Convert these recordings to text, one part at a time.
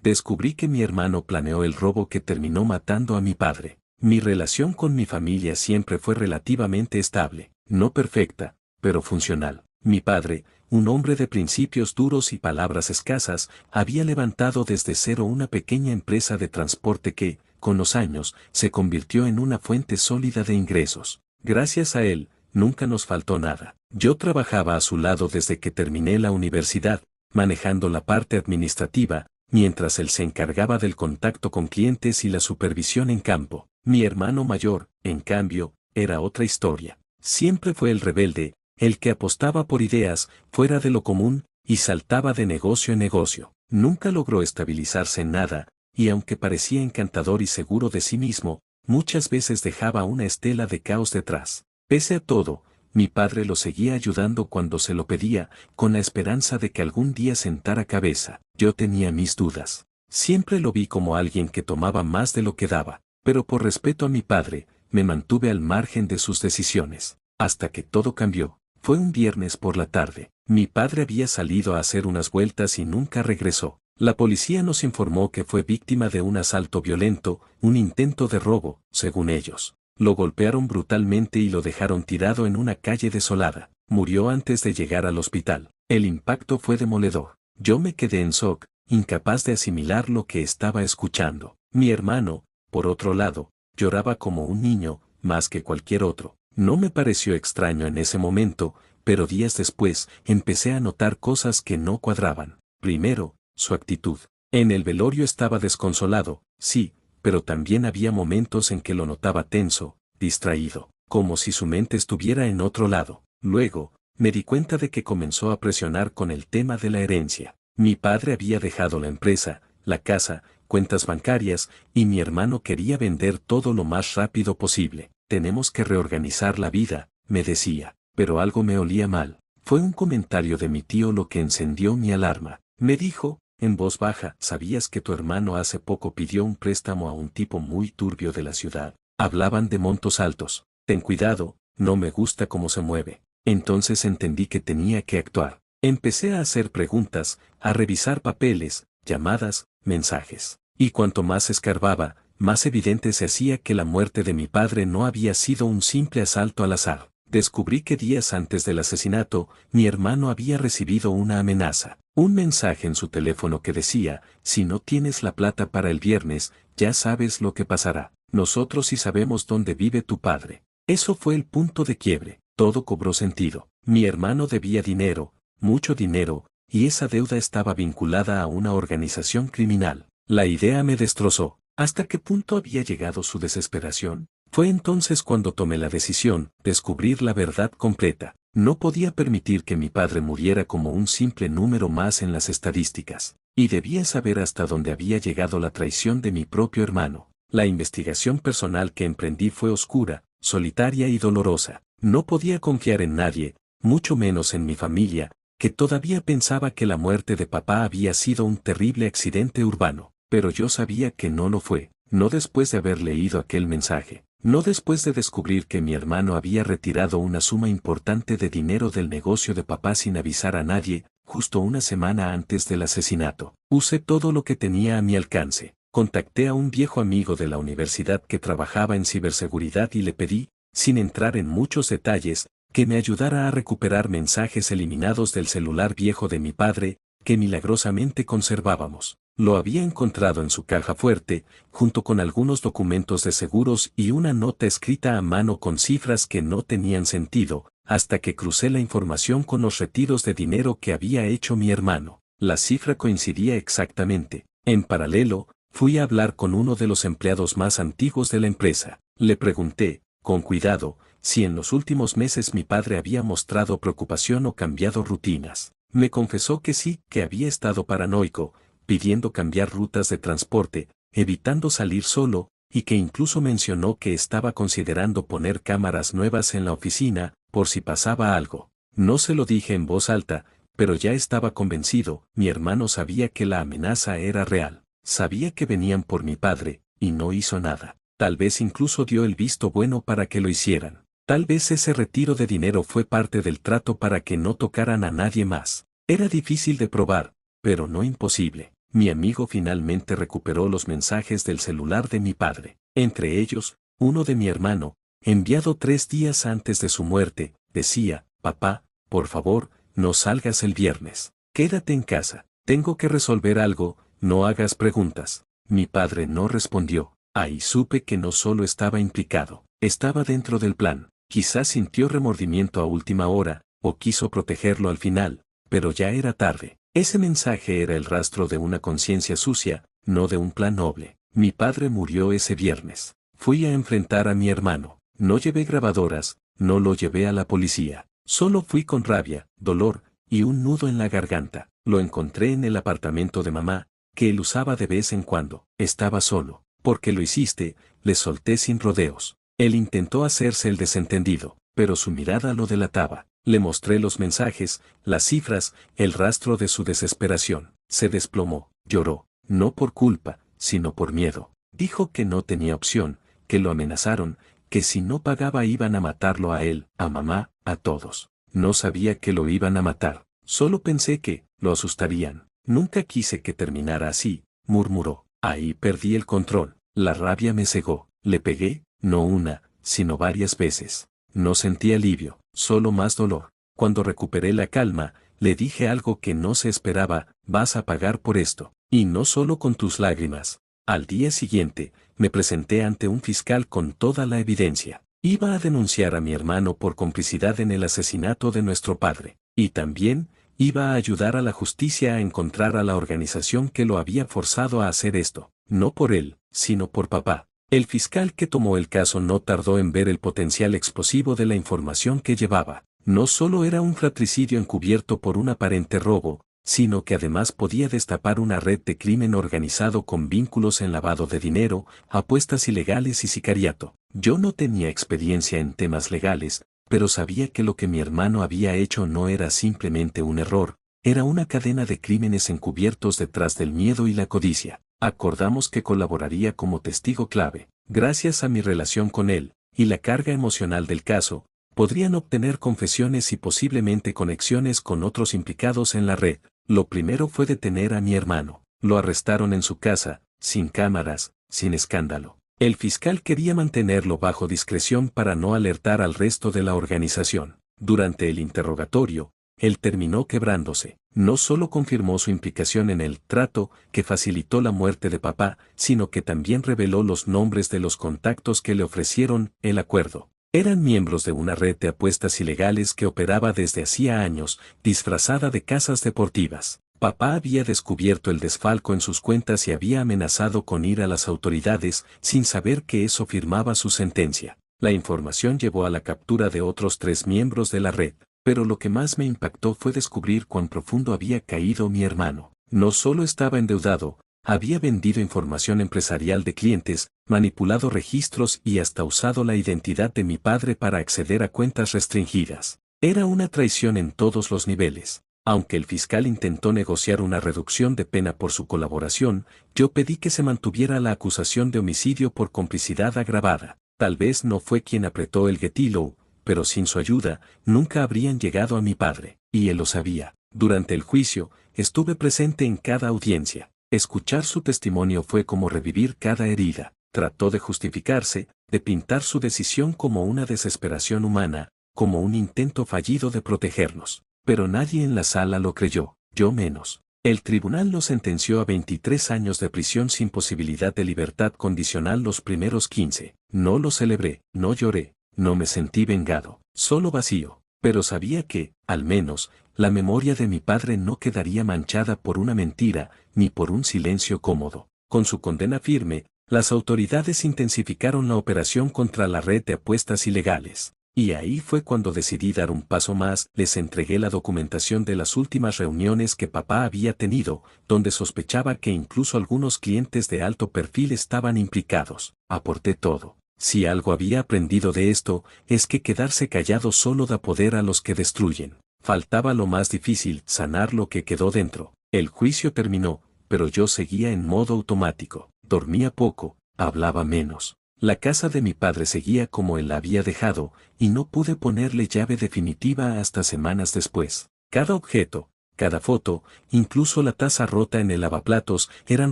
descubrí que mi hermano planeó el robo que terminó matando a mi padre. Mi relación con mi familia siempre fue relativamente estable, no perfecta, pero funcional. Mi padre, un hombre de principios duros y palabras escasas, había levantado desde cero una pequeña empresa de transporte que, con los años, se convirtió en una fuente sólida de ingresos. Gracias a él, nunca nos faltó nada. Yo trabajaba a su lado desde que terminé la universidad, manejando la parte administrativa, mientras él se encargaba del contacto con clientes y la supervisión en campo. Mi hermano mayor, en cambio, era otra historia. Siempre fue el rebelde, el que apostaba por ideas fuera de lo común y saltaba de negocio en negocio. Nunca logró estabilizarse en nada, y aunque parecía encantador y seguro de sí mismo, muchas veces dejaba una estela de caos detrás. Pese a todo, mi padre lo seguía ayudando cuando se lo pedía, con la esperanza de que algún día sentara cabeza. Yo tenía mis dudas. Siempre lo vi como alguien que tomaba más de lo que daba, pero por respeto a mi padre, me mantuve al margen de sus decisiones. Hasta que todo cambió. Fue un viernes por la tarde. Mi padre había salido a hacer unas vueltas y nunca regresó. La policía nos informó que fue víctima de un asalto violento, un intento de robo, según ellos. Lo golpearon brutalmente y lo dejaron tirado en una calle desolada. Murió antes de llegar al hospital. El impacto fue demoledor. Yo me quedé en shock, incapaz de asimilar lo que estaba escuchando. Mi hermano, por otro lado, lloraba como un niño, más que cualquier otro. No me pareció extraño en ese momento, pero días después empecé a notar cosas que no cuadraban. Primero, su actitud. En el velorio estaba desconsolado, sí, pero también había momentos en que lo notaba tenso, distraído, como si su mente estuviera en otro lado. Luego, me di cuenta de que comenzó a presionar con el tema de la herencia. Mi padre había dejado la empresa, la casa, cuentas bancarias, y mi hermano quería vender todo lo más rápido posible. Tenemos que reorganizar la vida, me decía, pero algo me olía mal. Fue un comentario de mi tío lo que encendió mi alarma. Me dijo, en voz baja, ¿sabías que tu hermano hace poco pidió un préstamo a un tipo muy turbio de la ciudad? Hablaban de montos altos. Ten cuidado, no me gusta cómo se mueve. Entonces entendí que tenía que actuar. Empecé a hacer preguntas, a revisar papeles, llamadas, mensajes. Y cuanto más escarbaba, más evidente se hacía que la muerte de mi padre no había sido un simple asalto al azar. Descubrí que días antes del asesinato, mi hermano había recibido una amenaza. Un mensaje en su teléfono que decía, si no tienes la plata para el viernes, ya sabes lo que pasará. Nosotros sí sabemos dónde vive tu padre. Eso fue el punto de quiebre. Todo cobró sentido. Mi hermano debía dinero, mucho dinero, y esa deuda estaba vinculada a una organización criminal. La idea me destrozó. ¿Hasta qué punto había llegado su desesperación? Fue entonces cuando tomé la decisión, descubrir la verdad completa. No podía permitir que mi padre muriera como un simple número más en las estadísticas. Y debía saber hasta dónde había llegado la traición de mi propio hermano. La investigación personal que emprendí fue oscura, solitaria y dolorosa. No podía confiar en nadie, mucho menos en mi familia, que todavía pensaba que la muerte de papá había sido un terrible accidente urbano. Pero yo sabía que no lo fue, no después de haber leído aquel mensaje, no después de descubrir que mi hermano había retirado una suma importante de dinero del negocio de papá sin avisar a nadie, justo una semana antes del asesinato. Usé todo lo que tenía a mi alcance. Contacté a un viejo amigo de la universidad que trabajaba en ciberseguridad y le pedí, sin entrar en muchos detalles, que me ayudara a recuperar mensajes eliminados del celular viejo de mi padre, que milagrosamente conservábamos. Lo había encontrado en su caja fuerte, junto con algunos documentos de seguros y una nota escrita a mano con cifras que no tenían sentido, hasta que crucé la información con los retiros de dinero que había hecho mi hermano. La cifra coincidía exactamente. En paralelo, fui a hablar con uno de los empleados más antiguos de la empresa. Le pregunté, con cuidado, si en los últimos meses mi padre había mostrado preocupación o cambiado rutinas. Me confesó que sí, que había estado paranoico, pidiendo cambiar rutas de transporte, evitando salir solo, y que incluso mencionó que estaba considerando poner cámaras nuevas en la oficina, por si pasaba algo. No se lo dije en voz alta, pero ya estaba convencido. Mi hermano sabía que la amenaza era real. Sabía que venían por mi padre, y no hizo nada. Tal vez incluso dio el visto bueno para que lo hicieran. Tal vez ese retiro de dinero fue parte del trato para que no tocaran a nadie más. Era difícil de probar, pero no imposible. mi amigo finalmente recuperó los mensajes del celular de mi padre, entre ellos, uno de mi hermano, enviado 3 días antes de su muerte, decía: papá, por favor, no salgas el viernes. Quédate en casa, tengo que resolver algo, no hagas preguntas. Mi padre no respondió. Ahí supe que no solo estaba implicado, estaba dentro del plan. Quizás sintió remordimiento a última hora, o quiso protegerlo al final, pero ya era tarde. Ese mensaje era el rastro de una conciencia sucia, no de un plan noble. Mi padre murió ese viernes. Fui a enfrentar a mi hermano. No llevé grabadoras, no lo llevé a la policía. Solo fui con rabia, dolor, y un nudo en la garganta. Lo encontré en el apartamento de mamá, que él usaba de vez en cuando. Estaba solo. ¿Por qué lo hiciste? Le solté sin rodeos. Él intentó hacerse el desentendido, pero su mirada lo delataba. Le mostré los mensajes, las cifras, el rastro de su desesperación. Se desplomó, lloró, no por culpa, sino por miedo. Dijo que no tenía opción, que lo amenazaron, que si no pagaba iban a matarlo a él, a mamá, a todos. No sabía que lo iban a matar. Solo pensé que lo asustarían. Nunca quise que terminara así, murmuró. Ahí perdí el control. La rabia me cegó. Le pegué, no una, sino varias veces. No sentí alivio, solo más dolor. Cuando recuperé la calma, le dije algo que no se esperaba: vas a pagar por esto. Y no solo con tus lágrimas. Al día siguiente, me presenté ante un fiscal con toda la evidencia. Iba a denunciar a mi hermano por complicidad en el asesinato de nuestro padre. Y también, iba a ayudar a la justicia a encontrar a la organización que lo había forzado a hacer esto. No por él, sino por papá. El fiscal que tomó el caso no tardó en ver el potencial explosivo de la información que llevaba. No solo era un fratricidio encubierto por un aparente robo, sino que además podía destapar una red de crimen organizado con vínculos en lavado de dinero, apuestas ilegales y sicariato. Yo no tenía experiencia en temas legales, pero sabía que lo que mi hermano había hecho no era simplemente un error, era una cadena de crímenes encubiertos detrás del miedo y la codicia. Acordamos que colaboraría como testigo clave. Gracias a mi relación con él, y la carga emocional del caso, podrían obtener confesiones y posiblemente conexiones con otros implicados en la red. Lo primero fue detener a mi hermano. Lo arrestaron en su casa, sin cámaras, sin escándalo. El fiscal quería mantenerlo bajo discreción para no alertar al resto de la organización. Durante el interrogatorio, él terminó quebrándose. No solo confirmó su implicación en el trato que facilitó la muerte de papá, sino que también reveló los nombres de los contactos que le ofrecieron el acuerdo. Eran miembros de una red de apuestas ilegales que operaba desde hacía años, disfrazada de casas deportivas. Papá había descubierto el desfalco en sus cuentas y había amenazado con ir a las autoridades, sin saber que eso firmaba su sentencia. La información llevó a la captura de otros 3 miembros de la red, pero lo que más me impactó fue descubrir cuán profundo había caído mi hermano. No solo estaba endeudado, había vendido información empresarial de clientes, manipulado registros y hasta usado la identidad de mi padre para acceder a cuentas restringidas. Era una traición en todos los niveles. Aunque el fiscal intentó negociar una reducción de pena por su colaboración, yo pedí que se mantuviera la acusación de homicidio por complicidad agravada. Tal vez no fue quien apretó el gatillo, pero sin su ayuda, nunca habrían llegado a mi padre, y él lo sabía. Durante el juicio, estuve presente en cada audiencia. Escuchar su testimonio fue como revivir cada herida. Trató de justificarse, de pintar su decisión como una desesperación humana, como un intento fallido de protegernos. Pero nadie en la sala lo creyó, yo menos. El tribunal lo sentenció a 23 años de prisión sin posibilidad de libertad condicional los primeros 15. No lo celebré, no lloré, no me sentí vengado, solo vacío. Pero sabía que, al menos, la memoria de mi padre no quedaría manchada por una mentira, ni por un silencio cómodo. Con su condena firme, las autoridades intensificaron la operación contra la red de apuestas ilegales. Y ahí fue cuando decidí dar un paso más. Les entregué la documentación de las últimas reuniones que papá había tenido, donde sospechaba que incluso algunos clientes de alto perfil estaban implicados. Aporté todo. Si algo había aprendido de esto, es que quedarse callado solo da poder a los que destruyen. Faltaba lo más difícil: sanar lo que quedó dentro. El juicio terminó, pero yo seguía en modo automático. Dormía poco, hablaba menos. La casa de mi padre seguía como él la había dejado, y no pude ponerle llave definitiva hasta semanas después. Cada objeto, Cada foto, incluso la taza rota en el lavaplatos, eran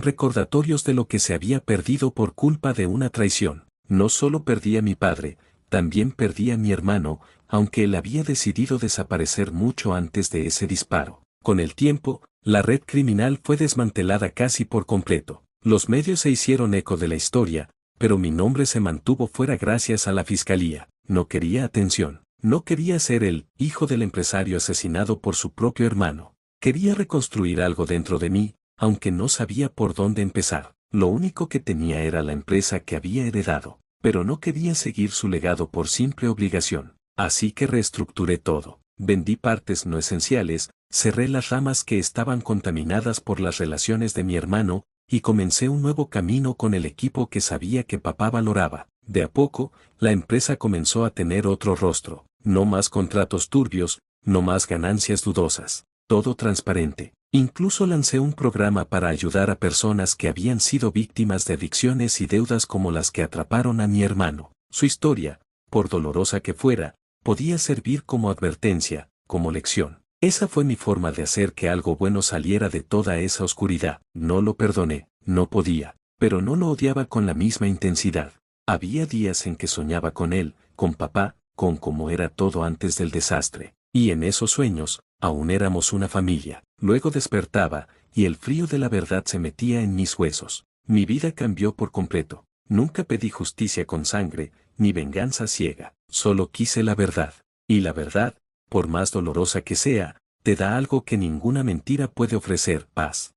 recordatorios de lo que se había perdido por culpa de una traición. No solo perdí a mi padre, también perdí a mi hermano, aunque él había decidido desaparecer mucho antes de ese disparo. Con el tiempo, la red criminal fue desmantelada casi por completo. Los medios se hicieron eco de la historia, pero mi nombre se mantuvo fuera gracias a la fiscalía. No quería atención. No quería ser el hijo del empresario asesinado por su propio hermano. Quería reconstruir algo dentro de mí, aunque no sabía por dónde empezar. Lo único que tenía era la empresa que había heredado, pero no quería seguir su legado por simple obligación. Así que reestructuré todo. Vendí partes no esenciales, cerré las ramas que estaban contaminadas por las relaciones de mi hermano, y comencé un nuevo camino con el equipo que sabía que papá valoraba. De a poco, la empresa comenzó a tener otro rostro. No más contratos turbios, no más ganancias dudosas. Todo transparente. Incluso lancé un programa para ayudar a personas que habían sido víctimas de adicciones y deudas como las que atraparon a mi hermano. Su historia, por dolorosa que fuera, podía servir como advertencia, como lección. Esa fue mi forma de hacer que algo bueno saliera de toda esa oscuridad. No lo perdoné, no podía, pero no lo odiaba con la misma intensidad. Había días en que soñaba con él, con papá, con cómo era todo antes del desastre. Y en esos sueños, aún éramos una familia. Luego despertaba, y el frío de la verdad se metía en mis huesos. Mi vida cambió por completo. Nunca pedí justicia con sangre, ni venganza ciega. Solo quise la verdad. Y la verdad, por más dolorosa que sea, te da algo que ninguna mentira puede ofrecer: paz.